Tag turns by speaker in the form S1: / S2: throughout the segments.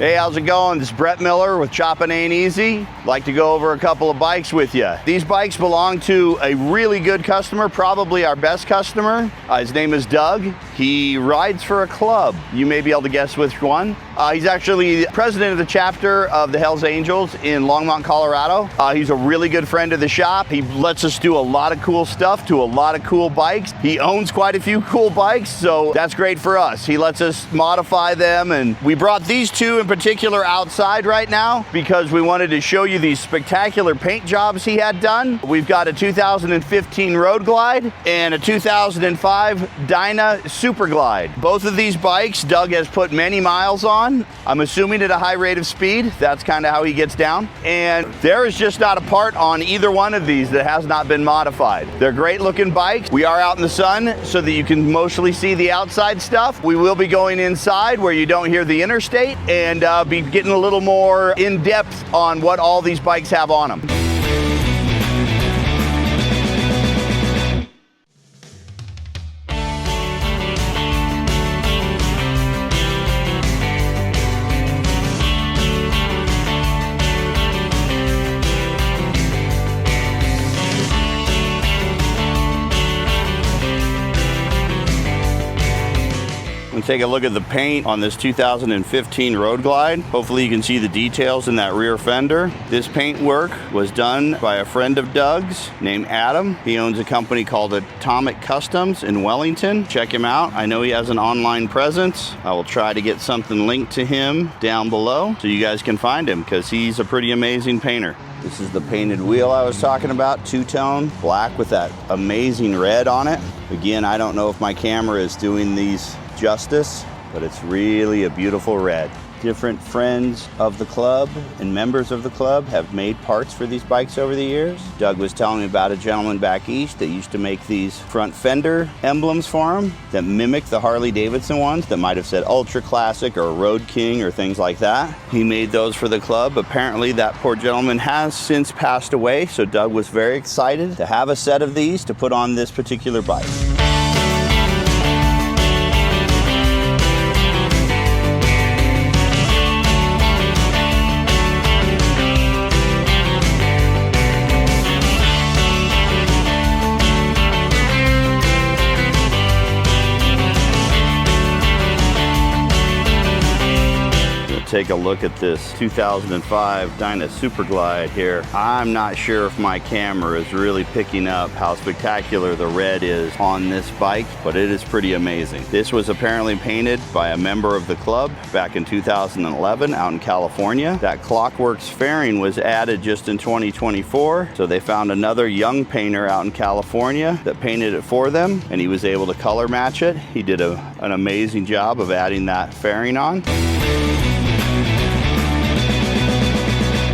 S1: Hey, how's it going? This is Brett Miller with Choppin Ain't Easy. Like to go over a couple of bikes with you. These bikes belong to a really good customer, probably our best customer. His name is Doug. He rides for a club. You may be able to guess which one. He's actually president of the chapter of the Hells Angels in Longmont, Colorado. He's a really good friend of the shop. He lets us do a lot of cool stuff to a lot of cool bikes. He owns quite a few cool bikes, so that's great for us. He lets us modify them, and we brought these two in particular outside right now because we wanted to show you these spectacular paint jobs he had done. We've got a 2015 Road Glide and a 2005 Dyna Superglide. Both of these bikes Doug has put many miles on. I'm assuming at a high rate of speed. That's kind of how he gets down. And there is just not a part on either one of these that has not been modified. They're great looking bikes. We are out in the sun so that you can mostly see the outside stuff. We will be going inside where you don't hear the interstate and be getting a little more in depth on what all these bikes have on them. Take a look at the paint on this 2015 Road Glide. Hopefully you can see the details in that rear fender. This paint work was done by a friend of Doug's named Adam. He owns a company called Atomic Customs in Wellington. Check him out. I know he has an online presence. I will try to get something linked to him down below so you guys can find him because he's a pretty amazing painter. This is the painted wheel I was talking about, two-tone, black with that amazing red on it. Again, I don't know if my camera is doing these justice, but it's really a beautiful red. Different friends of the club and members of the club have made parts for these bikes over the years. Doug was telling me about a gentleman back east that used to make these front fender emblems for him that mimic the Harley Davidson ones that might have said Ultra Classic or Road King or things like that. He made those for the club. Apparently that poor gentleman has since passed away, so Doug was very excited to have a set of these to put on this particular bike. Take a look at this 2005 Dyna Superglide here. I'm not sure if my camera is really picking up how spectacular the red is on this bike, but it is pretty amazing. This was apparently painted by a member of the club back in 2011 out in California. That Clockwork's fairing was added just in 2024, so they found another young painter out in California that painted it for them, and he was able to color match it. He did an amazing job of adding that fairing on.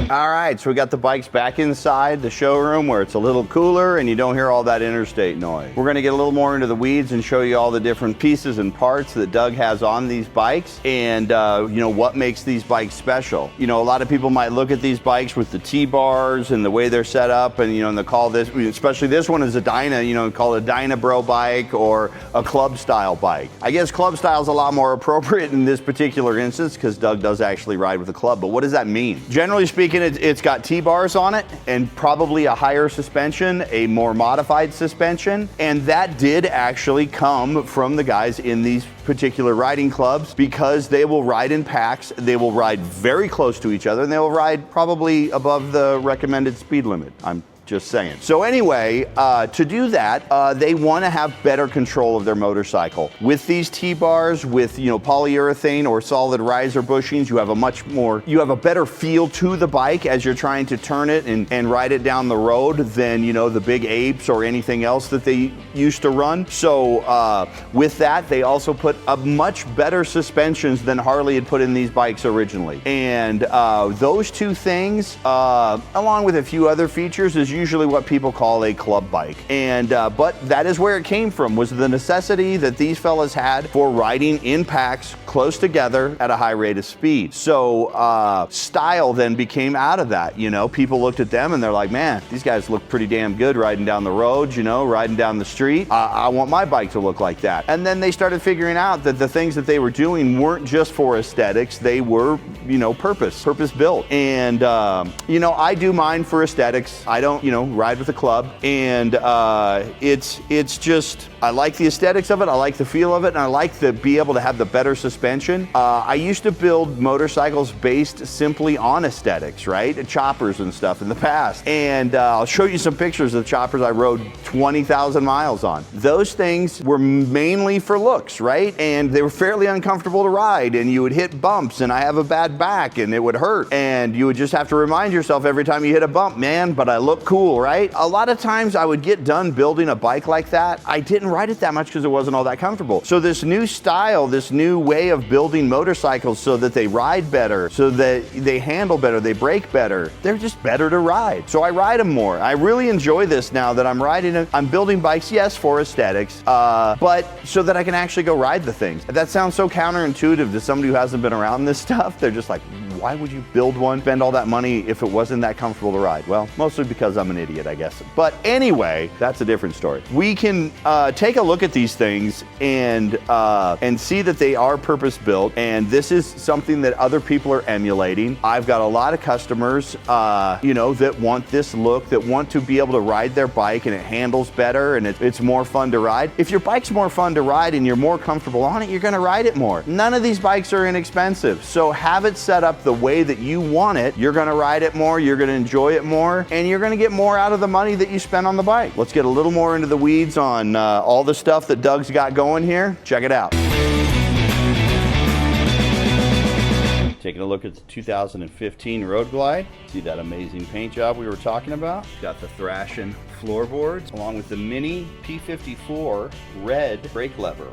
S1: All right, so we got the bikes back inside the showroom where it's a little cooler and you don't hear all that interstate noise. We're gonna get a little more into the weeds and show you all the different pieces and parts that Doug has on these bikes and you know, what makes these bikes special. You know, a lot of people might look at these bikes with the T-bars and the way they're set up and, you know, and they call this, especially this one is a Dyna, you know, call it a Dyna Bro bike or a club style bike. I guess club style is a lot more appropriate in this particular instance because Doug does actually ride with a club, but what does that mean? Generally speaking, it's got T-bars on it and probably a higher suspension, a more modified suspension, and that did actually come from the guys in these particular riding clubs because they will ride in packs, they will ride very close to each other, and they will ride probably above the recommended speed limit. I'm just saying. So anyway, to do that, they want to have better control of their motorcycle. With these T-bars, with, you know, polyurethane or solid riser bushings, you have a better feel to the bike as you're trying to turn it and ride it down the road than, you know, the big apes or anything else that they used to run. So with that, they also put a much better suspensions than Harley had put in these bikes originally. And those two things, along with a few other features, is usually what people call a club bike. And but that is where it came from, was the necessity that these fellas had for riding in packs close together at a high rate of speed. So style then became out of that. You know, people looked at them and they're like, man, these guys look pretty damn good riding down the road, you know, riding down the street. I want my bike to look like that. And then they started figuring out that the things that they were doing weren't just for aesthetics, they were you know, purpose built. And, you know, I do mine for aesthetics. I don't, you know, ride with a club. And it's just, I like the aesthetics of it. I like the feel of it. And I like to be able to have the better suspension. I used to build motorcycles based simply on aesthetics, right? Choppers and stuff in the past. And I'll show you some pictures of the choppers I rode 20,000 miles on. Those things were mainly for looks, right? And they were fairly uncomfortable to ride, and you would hit bumps, and I have a bad back and it would hurt. And you would just have to remind yourself every time you hit a bump, man, but I look cool, right? A lot of times I would get done building a bike like that. I didn't ride it that much because it wasn't all that comfortable. So this new style, this new way of building motorcycles so that they ride better, so that they handle better, they brake better, they're just better to ride. So I ride them more. I really enjoy this now that I'm riding them. I'm building bikes, yes, for aesthetics, but so that I can actually go ride the things. That sounds so counterintuitive to somebody who hasn't been around this stuff. They're just like, why would you build one, spend all that money if it wasn't that comfortable to ride? Well, mostly because I'm an idiot, I guess. But anyway, that's a different story. We can take a look at these things and see that they are purpose built, and this is something that other people are emulating. I've got a lot of customers, you know, that want this look, that want to be able to ride their bike and it handles better and it's more fun to ride. If your bike's more fun to ride and you're more comfortable on it, you're gonna ride it more. None of these bikes are inexpensive, so have it set up the way that you want it. You're gonna ride it more, you're gonna enjoy it more, and you're gonna get more out of the money that you spend on the bike. Let's get a little more into the weeds on all the stuff that Doug's got going here. Check it out. Taking a look at the 2015 Road Glide. See that amazing paint job we were talking about? Got the Thrashin floorboards along with the mini P54 red brake lever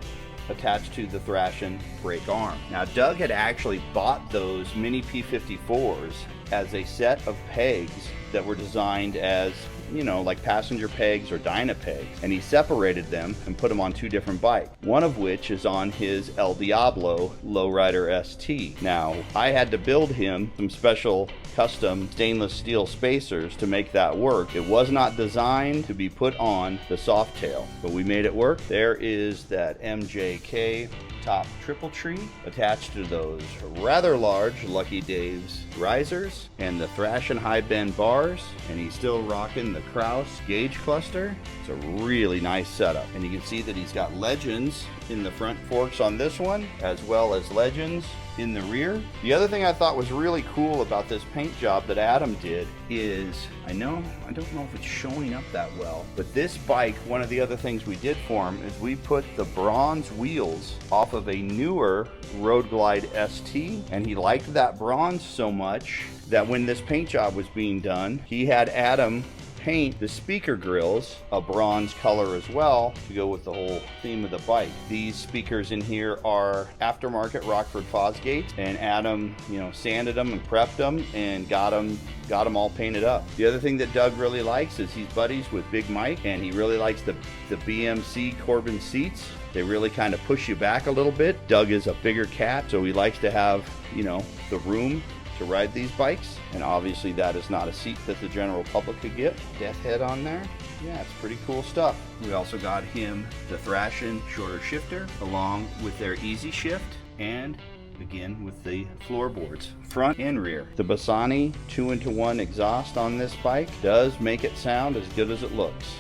S1: attached to the Thrashin brake arm. Now Doug had actually bought those mini P54s as a set of pegs that were designed as, you know, like passenger pegs or Dyna pegs, and he separated them and put them on two different bikes, one of which is on his El Diablo Lowrider ST. Now, I had to build him some special custom stainless steel spacers to make that work. It was not designed to be put on the Softail, but we made it work. There is that MJK top triple tree attached to those rather large Lucky Dave's risers and the Thrashin high bend bars, and he's still rocking the Kraus gauge cluster. It's a really nice setup, and you can see that he's got legends in the front forks on this one as well as legends in the rear. The other thing I thought was really cool about this paint job that Adam did is, I don't know if it's showing up that well, but this bike, one of the other things we did for him is we put the bronze wheels off of a newer Road Glide ST, and he liked that bronze so much that when this paint job was being done, he had Adam paint the speaker grills a bronze color as well to go with the whole theme of the bike. These speakers in here are aftermarket Rockford Fosgates, and Adam, you know, sanded them and prepped them and got them all painted up. The other thing that Doug really likes is he's buddies with Big Mike, and he really likes the BM Corbin seats. They really kind of push you back a little bit. Doug is a bigger cat, so he likes to have, you know, the room to ride these bikes, and obviously that is not a seat that the general public could get. Death head on there. Yeah, it's pretty cool stuff. We also got him the Thrashin shorter shifter along with their easy shift, and again with the floorboards front and rear. The Bassani 2-into-1 exhaust on this bike does make it sound as good as it looks.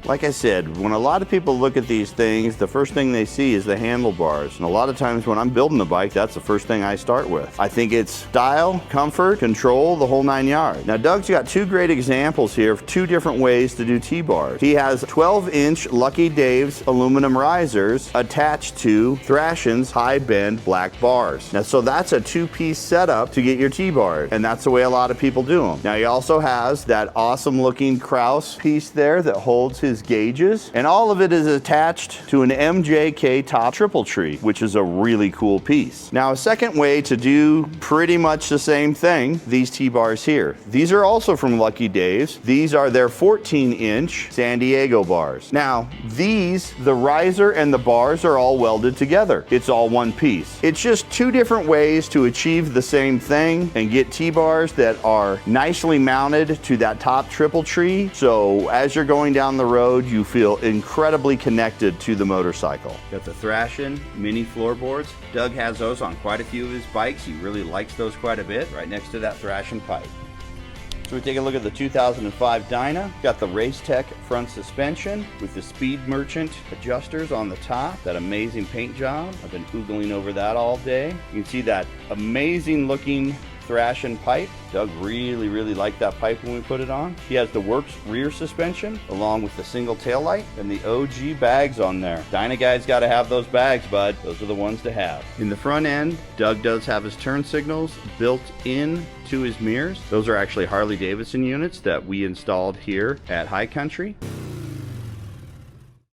S1: Like I said, when a lot of people look at these things, the first thing they see is the handlebars. And a lot of times when I'm building a bike, that's the first thing I start with. I think it's style, comfort, control, the whole 9 yards. Now Doug's got two great examples here of two different ways to do T-bars. He has 12-inch Lucky Dave's aluminum risers attached to Thrashin's high bend black bars. Now, so that's a two-piece setup to get your T-bars, and that's the way a lot of people do them. Now he also has that awesome looking Kraus piece there that holds his gauges, and all of it is attached to an MJK top triple tree, which is a really cool piece. Now, a second way to do pretty much the same thing, these T-bars here. These are also from Lucky Dave's. These are their 14-inch San Diego bars. Now, these, the riser and the bars are all welded together. It's all one piece. It's just two different ways to achieve the same thing and get T-bars that are nicely mounted to that top triple tree. So as you're going down the road, road, you feel incredibly connected to the motorcycle. Got the Thrashin mini floorboards. Doug has those on quite a few of his bikes. He really likes those quite a bit, right next to that Thrashin pipe. So we take a look at the 2005 Dyna. Got the Race Tech front suspension with the Speed Merchant adjusters on the top. That amazing paint job. I've been oogling over that all day. You can see that amazing looking Thrashin pipe. Doug really liked that pipe when we put it on. He has the Works rear suspension along with the single tail light and the OG bags on there. Dyna guys got to have those bags, bud. Those are the ones to have. In the front end, Doug does have his turn signals built in to his mirrors. Those are actually Harley Davidson units that we installed here at High Country.